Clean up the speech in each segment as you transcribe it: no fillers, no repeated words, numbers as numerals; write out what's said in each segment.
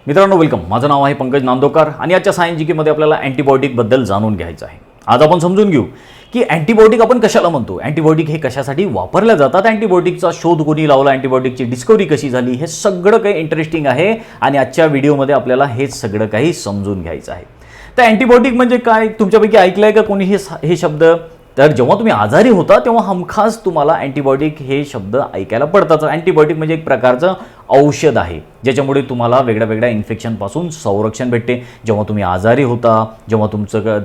मित्रांनो वेलकम. माझं नाव आहे पंकज नांदोकर आणि आजच्या सायन्स जीकेमध्ये आपल्याला अँटीबायोटिकबद्दल जाणून घ्यायचं आहे. आज आपण समजून घेऊ की अँटीबायोटिक आपण कशाला म्हणतो, अँटीबायोटिक हे कशासाठी वापरल्या जातात, अँटीबायोटिकचा शोध कोणी लावला, अँटीबायोटिकची डिस्कवरी कशी झाली, हे सगळं काही इंटरेस्टिंग आहे आणि आजच्या व्हिडिओमध्ये आपल्याला हे सगळं काही समजून घ्यायचं आहे. तर अँटीबायोटिक म्हणजे काय, तुमच्यापैकी ऐकलंय का कोणी हे शब्द? तर जेव्हा तुम्ही आजारी होता तेव्हा हमखास तुम्हाला अँटीबायोटिक हे शब्द ऐकायला पडतात. अँटीबायोटिक म्हणजे एक प्रकारचं औषध आहे ज्याच्यामुळे तुम्हाला वेगळ्या वेगळ्या इन्फेक्शनपासून संरक्षण भेटते. जेव्हा तुम्ही आजारी होता, जेव्हा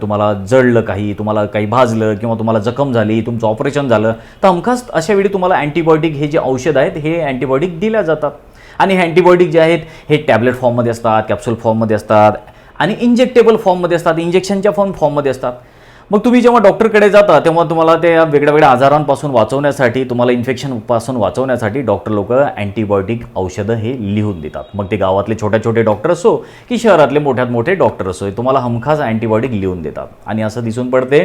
तुम्हाला जळलं, तुम्हाला काही भाजलं किंवा तुम्हाला जखम झाली, तुमचं ऑपरेशन झालं, तर हमखास अशा वेळी तुम्हाला अँटीबायोटिक हे जे औषध आहेत हे अँटीबायोटिक दिल्या जातात. आणि हे अँटीबायोटिक जे आहेत हे टॅबलेट फॉर्ममध्ये असतात, कॅप्सूल फॉर्ममध्ये असतात आणि इंजेक्टेबल फॉर्ममध्ये असतात, इंजेक्शनच्या फॉर्ममध्ये असतात. मग तुम्ही जेव्हा डॉक्टरकडे जाता तेव्हा तुम्हाला त्या वेगळ्या वेगळ्या आजारांपासून वाचवण्यासाठी, तुम्हाला इन्फेक्शनपासून वाचवण्यासाठी डॉक्टर लोक अँटीबायोटिक औषधं हे लिहून देतात. मग ते गावातले छोटे छोटे डॉक्टर असो की शहरातले मोठ्यात मोठे डॉक्टर असो, तुम्हाला हमखास अँटीबायोटिक लिहून देतात. आणि असं दिसून पडते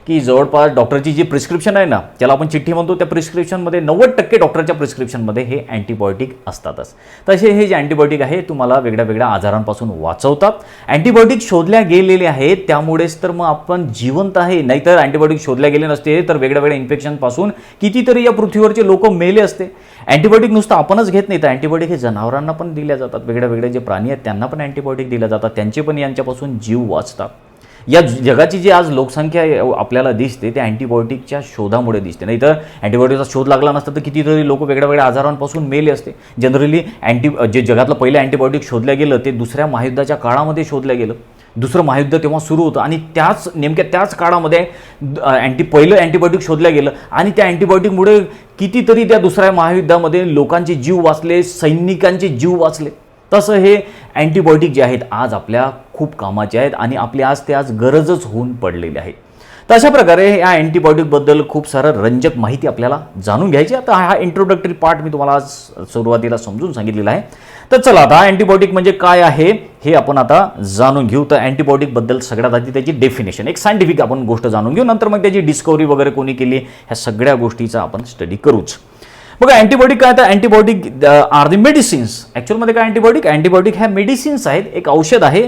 की जवळपास डॉक्टरची जी प्रिस्क्रिप्शन आहे ना, त्याला आपण चिठ्ठी म्हणतो, त्या प्रिस्क्रिप्शनमध्ये 90% डॉक्टरच्या प्रिस्क्रिप्शनमध्ये हे अँटीबायोटिक असतातच. तसे हे जे अँटीबायोटिक आहे तुम्हाला वेगळ्या वेगळ्या आजारांपासून वाचवतात. अँटीबायोटिक शोधल्या गेलेले आहेत त्यामुळेच तर मग आपण जिवंत आहे. नाहीतर अँटीबायोटिक शोधल्या गेले नसते तर वेगळ्या वेगळ्या इन्फेक्शनपासून कितीतरी या पृथ्वीवरचे लोक मेले असते. अँटीबायोटिक नुसतं आपणच घेत नाही, तर अँटीबायोटिक हे जनावरांना पण दिल्या जातात. वेगळ्या वेगळे जे प्राणी आहेत त्यांना पण अँटीबायोटिक दिल्या जातात, त्यांचे पण यांच्यापासून जीव वाचतात. या जगाची जी आज लोकसंख्या आपल्याला दिसते ते अँटीबायोटिकच्या शोधामुळे दिसते. नाही तर अँटीबायोटिकचा शोध लागला नसता तर कितीतरी लोक वेगळ्या वेगळ्या आजारांपासून मेले असते. जनरली जे जगातलं पहिलं अँटीबायोटिक शोधलं गेलं ते दुसऱ्या महायुद्धाच्या काळामध्ये शोधलं गेलं. दुसरं महायुद्ध तेव्हा सुरू होतं आणि नेमक्या त्याच काळामध्ये पहिलं अँटीबायोटिक शोधलं गेलं आणि त्या अँटीबायोटिकमुळे कितीतरी त्या दुसऱ्या महायुद्धामध्ये लोकांचे जीव वाचले, सैनिकांचे जीव वाचले. तसं हे अँटीबायोटिक जे आहेत आज आपल्या खूप कामाचे आहेत आणि आपली आज गरजच होऊन पडलेली आहे. तर अशा प्रकारे या अँटीबायोटिकबद्दल खूप सारं रंजक माहिती आपल्याला जाणून घ्यायची. आता हा इंट्रोडक्टरी पार्ट मी तुम्हाला आज सुरुवातीला समजून सांगितलेला आहे. तर चला आता अँटीबायोटिक म्हणजे काय आहे हे आपण आता जाणून घेऊ. तर अँटीबायोटिकबद्दल सगळ्यात आधी त्याची डेफिनेशन, एक सायंटिफिक आपण गोष्ट जाणून घेऊ, नंतर मग त्याची डिस्कवरी वगैरे कोणी केली ह्या सगळ्या गोष्टीचा आपण स्टडी करूच. बघा अँटीबायोटिक काय, तर अँटीबायोटिक आर द मेडिसिन्स. ॲक्च्युअलमध्ये काय अँटीबायोटिक ह्या मेडिसिन्स आहेत, एक औषध आहे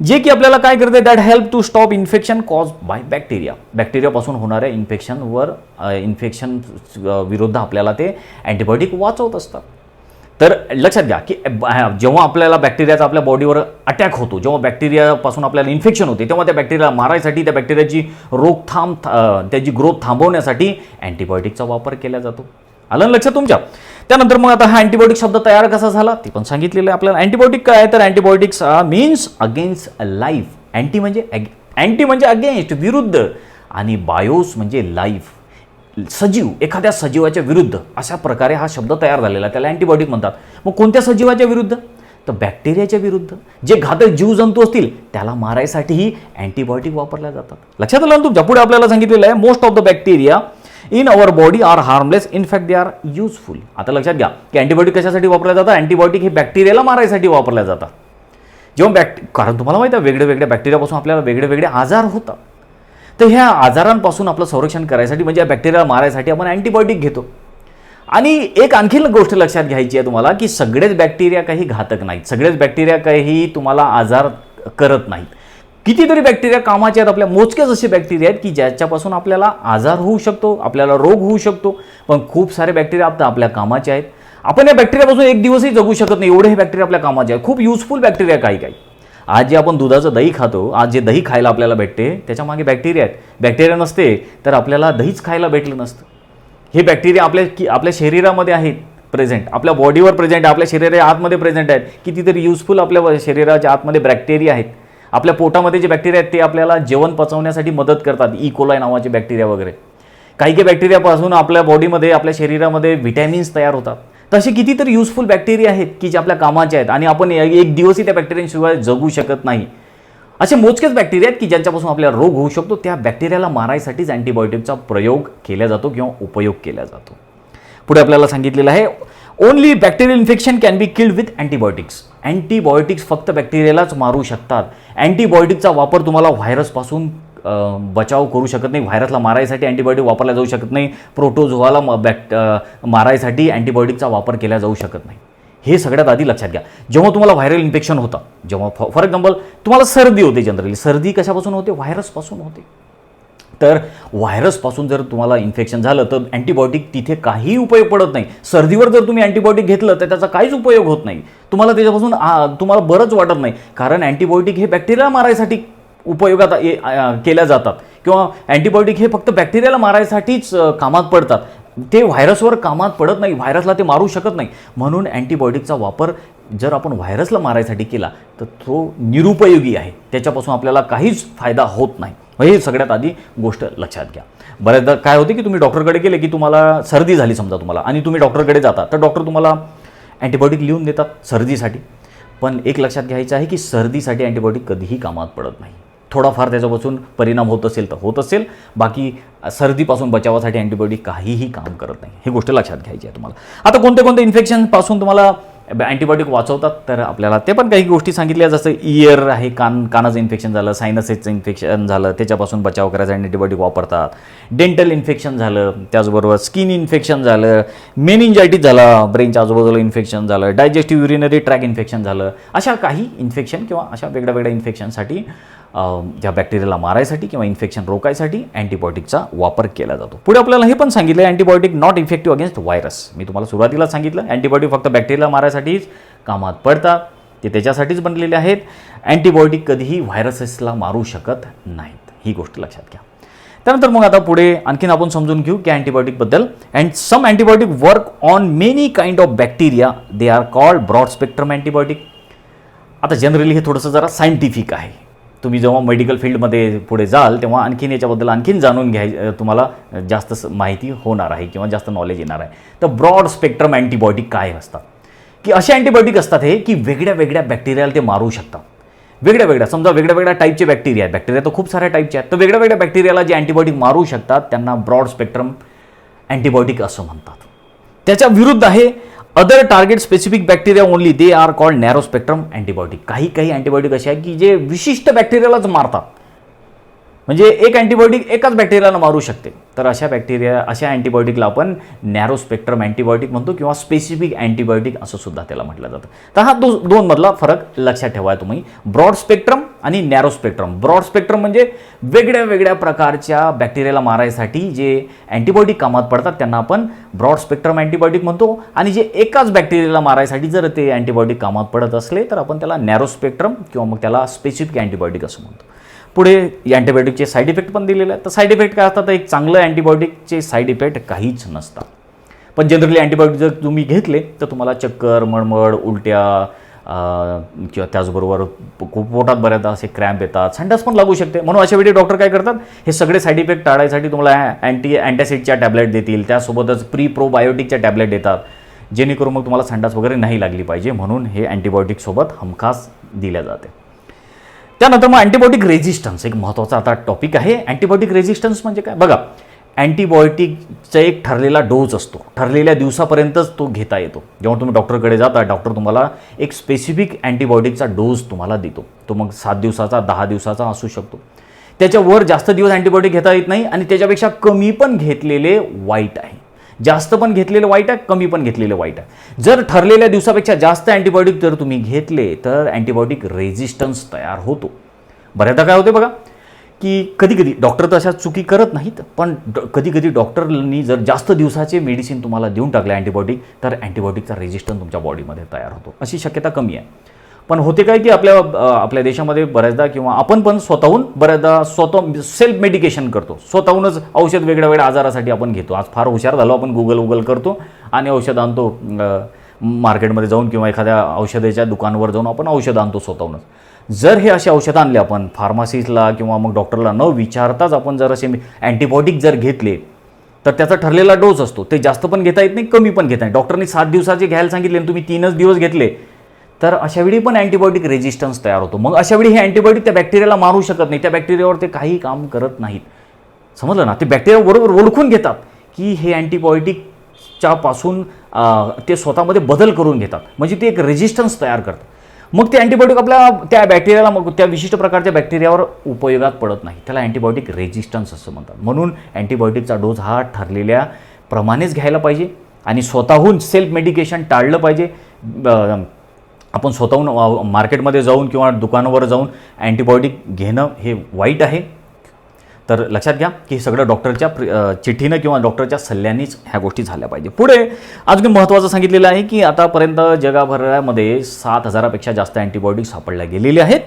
जे की आपल्याला काय करते, that help to stop infection cause by बॅक्टेरियापासून होणाऱ्या इन्फेक्शन विरुद्ध आपल्याला ते अँटीबायोटिक वाचवत असतात. तर लक्षात घ्या की जेव्हा आपल्याला बॅक्टेरियाचा आपल्या बॉडीवर अटॅक होतो, जेव्हा बॅक्टेरियापासून आपल्याला इन्फेक्शन होते, तेव्हा त्या बॅक्टेरियाला मारायसाठी, त्या बॅक्टेरियाची त्याची ग्रोथ थांबवण्यासाठी अँटीबायोटिकचा वापर केला जातो. आलं लक्षात तुमच्या? त्यानंतर मग आता हा अँटीबायोटिक शब्द तयार कसा झाला ते पण सांगितलेलं आहे आपल्याला. अँटीबायोटिक काय आहे, तर antibiotics means against life. Anti म्हणजे अगेन्स्ट, विरुद्ध, आणि बायोस म्हणजे लाईफ, सजीव, एखाद्या सजीवाच्या विरुद्ध. अशा प्रकारे हा शब्द तयार झालेला आहे, त्याला अँटीबायोटिक म्हणतात. मग कोणत्या सजीवाच्या विरुद्ध? तर बॅक्टेरियाच्या विरुद्ध. जे घातक जीवजंतू असतील त्याला मारायसाठीही अँटीबायोटिक वापरल्या जातात. लक्षात आलं तुमच्या? पुढे आपल्याला सांगितलेलं आहे most of the bacteria in our body are harmless, in fact they are useful. आता लक्षात घ्या की अँटीबायोटिक कशासाठी वापरल्या जातात? अँटीबायोटिक हे बॅक्टेरियाला मारायसाठी वापरल्या जातात. जेव्हा कारण तुम्हाला माहिती आहे वेगळ्या वेगळ्या बॅक्टेरियापासून आपल्याला वेगळे वेगळे आजार होतात. तर ह्या आजारांपासून आपलं संरक्षण करायसाठी म्हणजे या बॅक्टेरियाला मारायसाठी आपण अँटीबायोटिक घेतो. आणि एक आणखी गोष्ट लक्षात घ्यायची आहे तुम्हाला की सगळेच बॅक्टेरिया काही घातक नाहीत, सगळेच बॅक्टेरिया काही तुम्हाला आजार करत नाहीत. कितीतरी बॅक्टेरिया कामाचे आहेत, आपल्या मोजकेच असे बॅक्टेरिया आहेत की ज्याच्यापासून आपल्याला आजार होऊ शकतो, आपल्याला रोग होऊ शकतो. पण खूप सारे बॅक्टेरिया आपल्या कामाचे आहेत. आपण या बॅक्टेरियापासून एक दिवसही जगू शकत नाही, एवढे हे बॅक्टेरिया आपल्या कामाचे आहेत. खूप युजफुल बॅक्टेरिया काही. आज जे आपण दुधाचं दही खातो, आज जे दही खायला आपल्याला भेटते त्याच्या मागे बॅक्टेरिया आहेत. बॅक्टेरिया नसते तर आपल्याला दहीच खायला भेटलं नसतं. हे बॅक्टेरिया आपल्या शरीरामध्ये आहेत प्रेझेंट, आपल्या बॉडीवर प्रेझेंट आहे, आपल्या शरीराच्या आतमध्ये प्रेझेंट आहेत. कितीतरी युजफुल आपल्या शरीराच्या आतमध्ये बॅक्टेरिया आहेत. आपल्या पोटामध्ये जे बॅक्टेरिया आहेत ते आपल्याला जेवण पचवण्यासाठी मदत करतात, कोलाई नावाचे बॅक्टेरिया वगैरे. काही बॅक्टेरियापासून आपल्या बॉडीमध्ये, आपल्या शरीरामध्ये व्हिटॅमिन्स तयार होतात. तसे कितीतरी युजफुल बॅक्टेरिया आहेत की जे आपल्या कामाचे आहेत आणि आपण एक दिवसही त्या बॅक्टेरियांशिवाय जगू शकत नाही. असे मोजकेच बॅक्टेरिया आहेत की ज्यांच्यापासून आपल्याला रोग होऊ शकतो. त्या बॅक्टेरियाला मारायसाठीच अँटीबायोटिकचा प्रयोग केला जातो किंवा उपयोग केला जातो. पुढे आपल्याला सांगितलेलं आहे only bacterial infection can be killed with antibiotics. Antibiotics फक्त बॅक्टेरियालाच मारू शकतात. अँटीबायोटिकचा वापर तुम्हाला व्हायरसपासून बचाव करू शकत नाही. व्हायरसला मारायसाठी अँटीबायोटिक वापरला जाऊ शकत नाही. प्रोटोझोआला मारायसाठी अँटीबायोटिकचा वापर केला जाऊ शकत नाही. हे सगळ्यात आधी लक्षात घ्या. जेव्हा तुम्हाला व्हायरल इन्फेक्शन होतं, जेव्हा फॉर एक्झाम्पल तुम्हाला सर्दी होते, जनरली सर्दी कशापासून होते? व्हायरसपासून होते. तर व्हायरसपासून जर तुम्हाला इन्फेक्शन झालं तर अँटीबायोटिक तिथे काही उपयोग पडत नाही. सर्दीवर जर तुम्ही अँटीबायोटिक घेतलं तर त्याचा काहीच उपयोग होत नाही. तुम्हाला त्याच्यापासून तुम्हाला बरंच वाटत नाही, कारण अँटीबायोटिक हे बॅक्टेरिया मारायसाठी उपयोगात केल्या जातात किंवा अँटीबायोटिक हे फक्त बॅक्टेरियाला मारायसाठीच कामात पडतात. ते व्हायरसवर कामात पडत नाही, व्हायरसला ते मारू शकत नाही. म्हणून अँटीबायोटिकचा वापर जर आपण व्हायरसला मारायसाठी केला तर तो निरुपयोगी आहे, त्याच्यापासून आपल्याला काहीच फायदा होत नाही. हे सगळ्यात आधी गोष्ट लक्षात घ्या. बऱ्याचदा काय होते की तुम्ही डॉक्टरकडे गेले की तुम्हाला सर्दी झाली समजा तुम्हाला, आणि तुम्ही डॉक्टरकडे जाता तर डॉक्टर तुम्हाला अँटीबायोटिक लिहून देतात सर्दीसाठी. पण एक लक्षात घ्यायचं आहे की सर्दीसाठी अँटीबायोटिक कधीही कामात पडत नाही. थोडाफार त्याच्यापासून परिणाम होत असेल तर होत असेल, बाकी सर्दीपासून बचावासाठी अँटीबायोटिक काहीही काम करत नाही. ही गोष्ट लक्षात घ्यायची आहे तुम्हाला. आता कोणते कोणते इन्फेक्शनपासून तुम्हाला अँटीबायोटिक वाचवतात तर आपल्याला ते पण काही गोष्टी सांगितल्या, जसं इयर आहे, कानाचं इन्फेक्शन झालं, सायनसेसचं इन्फेक्शन झालं, त्याच्यापासून बचाव करायचा अँटीबायोटिक वापरतात. डेंटल इन्फेक्शन झालं, त्याचबरोबर स्किन इन्फेक्शन झालं, मेनिंजायटिस झाला, ब्रेनच्या आजूबाजूला इन्फेक्शन झालं, डायजेस्टिव्ह युरिनरी ट्रॅक इन्फेक्शन झालं, अशा काही इन्फेक्शन किंवा अशा वेगळ्या वेगळ्या इन्फेक्शनसाठी ज्या बॅक्टेरियाला मारायसाठी किंवा इन्फेक्शन रोखायसाठी अँटीबायोटिकचा वापर केला जातो. पुढे आपल्याला हे पण सांगितलं antibiotic not effective against virus. मी तुम्हाला सुरुवातीला सांगितलं अँटीबायोटिक फक्त बॅक्टेरियाला मारायसाठीच कामात पडतात, ते त्याच्यासाठीच बनलेले आहेत. अँटीबायोटिक कधीही व्हायरसेसला मारू शकत नाहीत, ही गोष्ट लक्षात घ्या. त्यानंतर मग आता पुढे आणखीन आपण समजून घेऊ की अँटीबायोटिकबद्दल. And some antibiotic work on many kind of bacteria, they are called broad spectrum antibiotic. आता जनरली हे थोडंसं जरा सायंटिफिक आहे. तुम्ही जेव्हा मेडिकल फील्डमध्ये पुढे जाल तेव्हा आणखीन याच्याबद्दल आणखीन जाणून तुम्हाला जास्त माहिती होणार आहे किंवा जास्त नॉलेज येणार आहे. तर ब्रॉड स्पेक्ट्रम अँटीबायोटिक काय असतात, की असे अँटीबायोटिक असतात हे की वेगळ्या वेगळ्या बॅक्टेरियाला ते मारू शकतात. वेगळ्या समजा वेगळ्या टाईपचे बॅक्टेरिया आहेत, बॅक्टेरिया तर खूप साऱ्या टाईपचे आहेत, तर वेगळ्या बॅक्टेरियाला जे अँटीबायोटिक मारू शकतात त्यांना ब्रॉड स्पेक्ट्रम अँटीबायोटिक असं म्हणतात. त्याच्या विरुद्ध आहे other target specific bacteria only, they are called narrow spectrum antibiotic. काही अँटीबायोटिक असे आहे की जे विशिष्ट बॅक्टेरियालाच मारतात, म्हणजे एक अँटीबायोटिक एकाच बॅक्टेरियाला मारू शकते. तर अशा अँटीबायोटिकला आपण नॅरो स्पेक्ट्रम अँटीबायोटिक म्हणतो किंवा स्पेसिफिक अँटीबायोटिक असं सुद्धा त्याला म्हटलं जातं. तर हा दोन मधला फरक लक्षात ठेवा तुम्ही, ब्रॉड स्पेक्ट्रम आणि नॅरो स्पेक्ट्रम. ब्रॉड स्पेक्ट्रम म्हणजे वेगळ्या प्रकारच्या बॅक्टेरियाला मारायसाठी जे अँटीबायोटिक कामात पडतात त्यांना आपण ब्रॉड स्पेक्ट्रम अँटीबायोटिक म्हणतो, आणि जे एकाच बॅक्टेरियाला मारायसाठी जर ते अँटीबायोटिक कामात पडत असले तर आपण त्याला नॅरो स्पेक्ट्रम किंवा मग त्याला स्पेसिफिक अँटीबायोटिक असं म्हणतो. पुढे या अँटीबायोटिकचे साईड इफेक्ट पण दिलेले आहेत. तर साईड इफेक्ट काय असतात, तर एक चांगलं अँटीबायोटिकचे साईड इफेक्ट काहीच नसतात. पण जनरली अँटीबायोटिक जर तुम्ही घेतले तर तुम्हाला चक्कर, मळमळ, उलट्या किंवा त्याचबरोबर पोटात बऱ्याचदा असे क्रॅम्प येतात, संडास पण लागू शकते. म्हणून अशा वेळी डॉक्टर काय करतात, हे सगळे साईड इफेक्ट टाळायसाठी तुम्हाला अँटॅसिडच्या टॅबलेट देतील, त्यासोबतच प्रीप्रोबायोटिकच्या टॅबलेट देतात, जेणेकरून मग तुम्हाला संडास वगैरे नाही लागली पाहिजे, म्हणून हे अँटीबायोटिकसोबत हमखास दिल्या जाते. त्यानंतर मग अँटीबायोटिक रेझिस्टन्स एक महत्त्वाचा आता टॉपिक आहे. अँटीबायोटिक रेझिस्टन्स म्हणजे काय बघा, अँटीबायोटिकचा एक ठरलेला डोस असतो, ठरलेल्या दिवसापर्यंतच तो घेता येतो. जेव्हा तुम्ही डॉक्टरकडे जाता, डॉक्टर तुम्हाला एक स्पेसिफिक अँटीबायोटिकचा डोस तुम्हाला देतो. तो मग 7 दिवसाचा 10 दिवसाचा असू शकतो. त्याच्यावर जास्त दिवस अँटीबायोटिक घेता येत नाही, आणि त्याच्यापेक्षा कमी पण घेतलेले वाईट आहे. जास्त पण घेतलेले वाईट आहे, कमी पण घेतलेले वाईट आहे. जर ठरलेल्या दिवसापेक्षा जास्त अँटीबायोटिक जर तुम्ही घेतले तर अँटीबायोटिक रेझिस्टन्स तयार होतो. बऱ्याचदा काय होते बघा, की कधी डॉक्टर तर अशा चुकी करत नाहीत, पण कधी डॉक्टरनी जर जास्त दिवसाचे मेडिसिन तुम्हाला देऊन टाकले अँटीबायोटिक, तर अँटीबायोटिकचा रेझिस्टन्स तुमच्या बॉडीमध्ये तयार होतो. अशी शक्यता कमी आहे. पण होते काय की आपल्या देशामध्ये बऱ्याचदा किंवा आपण पण स्वतः सेल्फ मेडिकेशन करतो, स्वतःहूनच औषध वेगळ्या आजारासाठी आपण घेतो. आज फार हुशार झालो आपण, गुगल करतो आणि औषध आणतो मार्केटमध्ये जाऊन किंवा एखाद्या औषधाच्या दुकानावर जाऊन आपण औषध आणतो स्वतःहूनच. जर हे असे औषधं आणले आपण फार्मसीला किंवा मग डॉक्टरला न विचारताच आपण जर असे अँटीबायोटिक जर घेतले तर त्याचा ठरलेला डोस असतो, ते जास्त पण घेता येत नाही, कमी पण घेता येत. डॉक्टरने 7 दिवसाचे घ्यायला सांगितले आणि तुम्ही 3च दिवस घेतले तर अशावेळी पण अँटीबायोटिक रेझिस्टन्स तयार होतो. मग अशावेळी हे अँटीबायोटिक त्या बॅक्टेरियाला मारू शकत नाही, त्या बॅक्टेरियावर ते काही काम करत नाहीत. समजलं ना, ते बॅक्टेरिया बरोबर ओळखून घेतात की हे अँटीबायोटिकच्या पासून ते स्वतःमध्ये बदल करून घेतात, म्हणजे ते एक रेझिस्टन्स तयार करतात. मग ते अँटीबायोटिक आपल्या त्या बॅक्टेरियाला, मग त्या विशिष्ट प्रकारच्या बॅक्टेरियावर उपयोगात पडत नाही. त्याला अँटीबायोटिक रेझिस्टन्स असं म्हणतात. म्हणून अँटीबायोटिकचा डोस हा ठरलेल्या प्रमाणेच घ्यायला पाहिजे. आणि स्वतःहून सेल्फ मेडिकेशन टाळलं पाहिजे. आपण स्वतःहून मार्केटमध्ये जाऊन किंवा दुकानावर जाऊन अँटीबायोटिक घेणं हे वाईट आहे. तर लक्षात घ्या की हे सगळं डॉक्टरच्या चिठ्ठीनं किंवा डॉक्टरच्या सल्ल्यानेच ह्या गोष्टी झाल्या पाहिजे. पुढे अजून महत्त्वाचं सांगितलेलं आहे की आतापर्यंत जगभरामध्ये 7,000पेक्षा जास्त अँटीबायोटिक सापडल्या गेलेले आहेत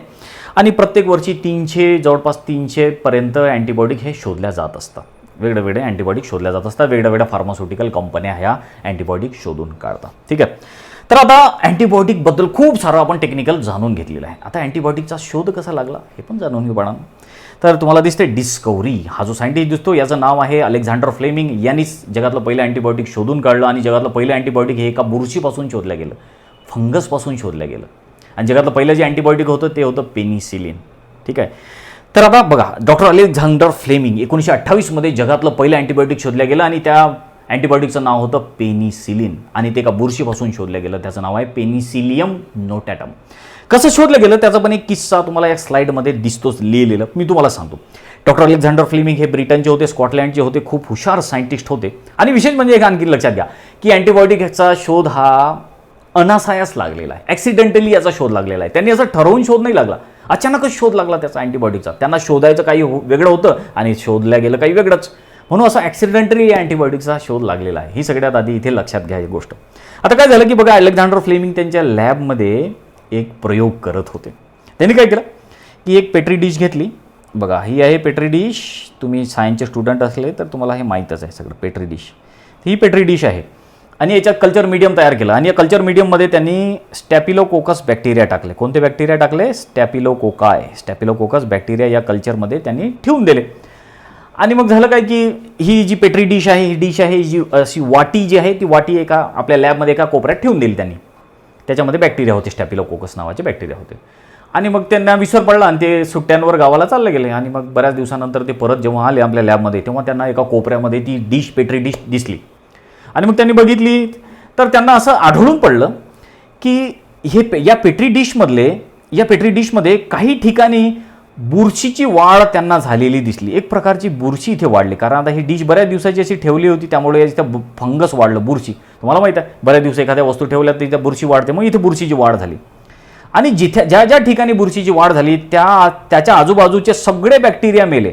आणि प्रत्येक वर्षी जवळपास 300पर्यंत अँटीबायोटिक हे शोधल्या जात असतात. वेगवेगळे अँटीबायोटिक शोधल्या जात असतात. वेगवेगळ्या फार्मास्युटिकल कंपन्या ह्या अँटीबायोटिक शोधून काढतात. ठीक आहे. तर आता अँटीबायोटिकबद्दल खूप सारं आपण टेक्निकल जाणून घेतलेलं आहे. आता अँटीबायोटिकचा शोध कसा लागला हे पण जाणून घेऊ बाळांनो. तर तुम्हाला दिसते डिस्कवरी हा जो सायंटिस्ट दिसतो याचं नाव आहे अलेक्झांडर फ्लेमिंग. यांनीच जगातलं पहिलं अँटीबायोटिक शोधून काढलं आणि जगातलं पहिलं अँटीबायोटिक हे एका बुरशीपासून शोधलं गेलं, फंगसपासून शोधलं गेलं. आणि जगातलं पहिलं जे अँटीबायोटिक होतं ते होतं पेनिसिलिन. ठीक आहे. तर आता बघा डॉक्टर अलेक्झांडर फ्लेमिंग 1928मध्ये जगातलं पहिलं अँटीबायोटिक शोधलं गेलं आणि त्या अँटीबायोटिकचं नाव होतं पेनिसिलिन आणि ते एका बुरशीपासून शोधलं गेलं. त्याचं नाव आहे पेनिसिलियम नोटॅटम. कसं शोधलं गेलं त्याचा पण एक किस्सा तुम्हाला या स्लाईडमध्ये दिसतोच लिहिलेलं. मी तुम्हाला सांगतो. डॉक्टर अलेक्झांडर फ्लेमिंग हे ब्रिटनचे होते, स्कॉटलँडचे होते, खूप हुशार सायंटिस्ट होते. आणि विशेष म्हणजे एक आणखी लक्षात घ्या की अँटीबायोटिकचा शोध हा अनासायास लागलेला आहे. ॲक्सिडेंटली याचा शोध लागलेला आहे. त्यांनी असं ठरवून शोध नाही लागला, अचानकच शोध लागला त्याचा अँटीबायोटिकचा. त्यांना शोधायचं काही वेगळं होतं आणि शोधल्या गेलं काही वेगळंच, म्हणून असं ॲक्सिडेंटली अँटीबायोटिकचा शोध लागलेला आहे. ही सगळ्यात आधी इथे लक्षात घ्या ही गोष्ट. आता काय झालं की बघा अलेक्झांडर फ्लेमिंग त्यांच्या लॅबमध्ये एक प्रयोग करत होते. त्यांनी काय केलं की एक पेट्री डिश घेतली. बघा ही आहे पेट्री डिश. तुम्ही सायन्सचे स्टुडंट असले तर तुम्हाला हे माहीतच आहे सगळं. पेट्री डिश ही पेट्री डिश आहे आणि याच्यात कल्चर मीडियम तयार केलं आणि या कल्चर मीडियममध्ये त्यांनी स्टॅपिलोकोकस बॅक्टेरिया टाकले. कोणते बॅक्टेरिया टाकले? स्टॅपिलोकोकस बॅक्टेरिया या कल्चरमध्ये त्यांनी ठेवून दिले. आणि मग झालं काय की ही जी पेट्री डिश आहे ही डिश आहे जी अशी वाटी जी आहे ती वाटी एका आपल्या लॅबमध्ये एका कोपऱ्यात ठेवून दिली त्यांनी. त्याच्यामध्ये बॅक्टेरिया होते, स्टॅपिलोकोकस नावाचे बॅक्टेरिया होते. आणि मग त्यांना विसर पडला आणि ते सुट्ट्यांवर गावाला चालले गेले. आणि मग बऱ्याच दिवसानंतर ते परत जेव्हा आले आपल्या लॅबमध्ये तेव्हा त्यांना एका कोपऱ्यामध्ये ती पेट्री डिश दिसली. आणि मग त्यांनी बघितली तर त्यांना असं आढळून पडलं की या पेट्री डिशमध्ये काही ठिकाणी बुरशीची वाढ त्यांना झालेली दिसली. एक प्रकारची बुरशी इथे वाढली, कारण आता ही डिश बऱ्याच दिवसाची अशी ठेवली होती त्यामुळे इथं फंगस वाढलं, बुरशी. तुम्हाला माहीत आहे बऱ्याच दिवस एखाद्या वस्तू ठेवल्या तर इथं बुरशी वाढते, मग इथे बुरशीची वाढ झाली. आणि ज्या ठिकाणी बुरशीची वाढ झाली त्याच्या आजूबाजूचे सगळे बॅक्टेरिया मेले.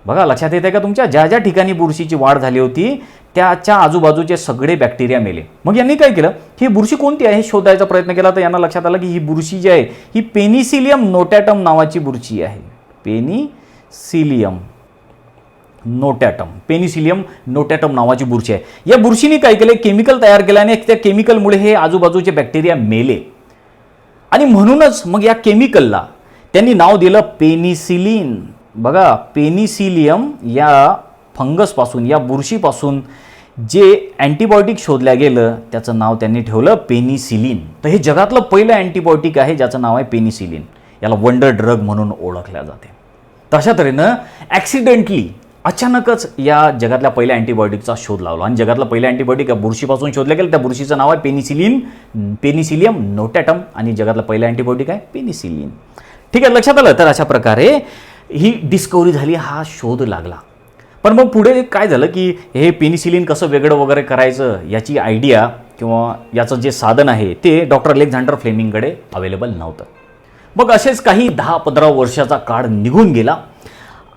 बघा लक्षात येते का तुमच्या? ज्या ठिकाणी बुरशीची वाढ झाली होती त्याच्या आजूबाजूचे सगळे बॅक्टेरिया मेले. मग यांनी काय केलं, ही बुरशी कोणती आहे हे शोधायचा प्रयत्न केला. तर यांना लक्षात आलं की ही बुरशी जी आहे ही पेनिसिलियम नोटॅटम नावाची बुरशी आहे. पेनिसिलियम नोटॅटम नावाची बुरशी आहे. या बुरशीने काय केलं, केमिकल तयार केलं आणि त्या केमिकलमुळे हे आजूबाजूचे बॅक्टेरिया मेले. आणि म्हणूनच मग या केमिकलला त्यांनी नाव दिलं पेनिसिलिन. बघा पेनिसिलियम या फंगसपासून या बुरशीपासून जे अँटीबायोटिक शोधल्या गेलं त्याचं नाव त्यांनी ठेवलं पेनिसिलिन. तर हे जगातलं पहिलं अँटीबायोटिक आहे ज्याचं नाव आहे पेनिसिलिन. याला वंडर ड्रग म्हणून ओळखल्या जाते. तर अशा तऱ्हेनं ॲक्सिडेंटली अचानकच या जगातल्या पहिल्या अँटीबायोटिकचा शोध लावला आणि जगातलं पहिलं अँटीबायोटिक या बुरशीपासून शोधलं गेलं. त्या बुरशीचं नाव आहे पेनिसिलियम नोटॅटम आणि जगातलं पहिलं अँटीबायोटिक आहे पेनिसिलिन. ठीक आहे, लक्षात आलं. तर अशा प्रकारे ही डिस्कवरी झाली, हा शोध लागला. पण मग पुढे काय झालं की हे पेनिसिलिन कसं वेगळं वगैरे करायचं याची आयडिया किंवा याचं जे साधन आहे ते डॉक्टर अलेक्झांडर फ्लेमिंगकडे अवेलेबल नव्हतं. मग असेच काही 10-15 वर्षाचा काळ निघून गेला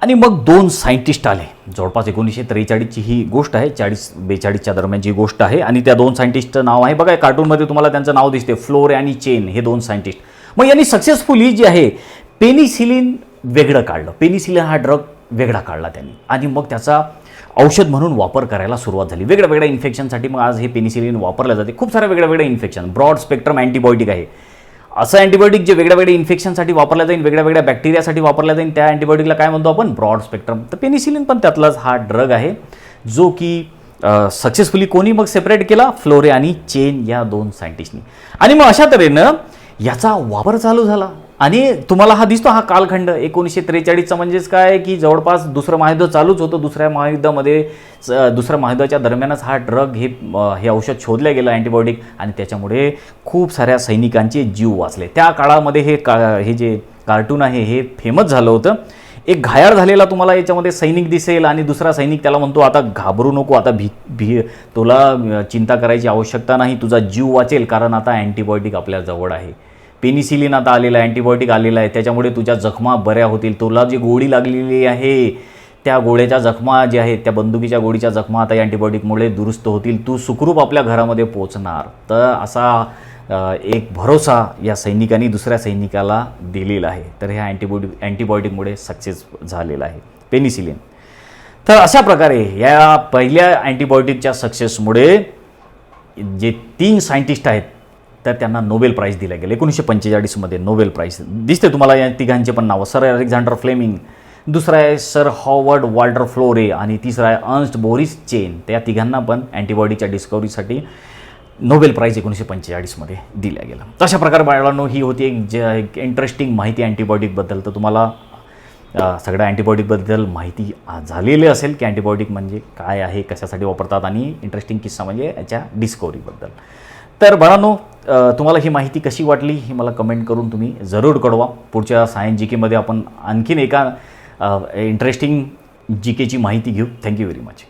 आणि मग 2 सायंटिस्ट आले. जवळपास 1943ची ही गोष्ट आहे, 40-42च्या दरम्यानची गोष्ट आहे. आणि त्या 2 सायंटिस्टचं नाव आहे बघा कार्टूनमध्ये तुम्हाला त्यांचं नाव दिसते, फ्लोरे आणि चेन, हे 2 सायंटिस्ट. मग यांनी सक्सेसफुली जे आहे पेनिसिलिन वेगळं काढलं. पेनिसिलिन हा ड्रग वेगळा काढला त्यांनी आणि मग त्याचा औषध म्हणून वापर करायला सुरुवात झाली. वेगळ्या इन्फेक्शनसाठी मग आज हे पेनिसिलिन वापरलं जाते. खूप साऱ्या वेगळ्या इन्फेक्शन, ब्रॉड स्पेक्ट्रम अँटीबायोटिक आहे. असं अँटीबायोटिक जे वेगळ्या इन्फेक्शनसाठी वापरलं जाईल, वेगळ्या बॅक्टेरियासाठी वापरलं जाईल, त्या अँटीबायोटिकला काय म्हणतो आपण? Broad spectrum. तर पेनिसिलिन पण त्यातलाच हा ड्रग आहे जो की सक्सेसफुली कोणी मग सेपरेट केला? फ्लोरे आणि चेन या 2 सायंटिस्टनी. आणि मग अशा तऱ्हेनं याचा वापर चालू झाला. आणि तुम्हाला हा दिसतो हा कालखंड 1943चा, म्हणजेच काय की जवळपास दुसरं महायुद्ध चालूच होतं. दुसऱ्या महायुद्धाच्या दरम्यानच हा ड्रग हे औषध शोधलं गेलं अँटीबायोटिक आणि त्याच्यामुळे खूप साऱ्या सैनिकांचे जीव वाचले. त्या काळामध्ये हे जे कार्टून आहे हे फेमस झालं होतं. एक घायाळ झालेला तुम्हाला याच्यामध्ये सैनिक दिसेल आणि दुसरा सैनिक त्याला म्हणतो आता घाबरू नको, आता तुला चिंता करायची आवश्यकता नाही, तुझा जीव वाचेल, कारण आता अँटीबायोटिक आपल्या जवळ आहे. पेनिसिलिन आता आलेलं आहे, अँटीबायोटिक आलेलं आहे, त्याच्यामुळे तुझ्या जखमा बऱ्या होतील. तुला जी गोळी लागलेली आहे त्या गोळ्याच्या जखमा ज्या आहेत, त्या बंदुकीच्या गोळीच्या जखमा आता अँटीबायोटिकमुळे दुरुस्त होतील. तू सुखरूप आपल्या घरामध्ये पोहोचणार. तर असा एक भरोसा या सैनिकांनी दुसऱ्या सैनिकाला दिलेला आहे. तर ह्या अँटीबायोटिकमुळे सक्सेस झालेला आहे पेनिसिलिन. तर अशा प्रकारे या पहिल्या अँटीबायोटिकच्या सक्सेसमुळे जे 3 सायंटिस्ट आहेत तर त्यांना नोबेल प्राईज दिलं गेलं 1945 नोबेल प्राईज दिसते तुम्हाला. या तिघांचे पण नावं, सर अलेक्झांडर फ्लेमिंग, दुसरा आहे सर हॉवर्ड वॉल्टर फ्लोरे आणि तिसरा आहे अर्न्स्ट बोरिस चेन. त्या तिघांना पण अँटीबॉडीच्या डिस्कवरीसाठी नोबेल प्राईज 1945 दिला गेला. तशा प्रकारे बाळांनो ही होती एक इंटरेस्टिंग माहिती अँटीबायोटिकबद्दल. तर तुम्हाला सगळ्या अँटीबायोटिकबद्दल माहिती झालेली असेल की अँटीबायोटिक म्हणजे काय आहे, कशासाठी वापरतात, आणि इंटरेस्टिंग किस्सा म्हणजे याच्या डिस्कवरीबद्दल. तर बाळांनो तुम्हाला ही माहिती कशी वाटली ही मला कमेंट करून तुम्ही जरूर कळवा. पुढच्या सायन्स जी केमध्ये आपण आणखीन एका इंटरेस्टिंग जी केची माहिती घेऊ. Thank you very much.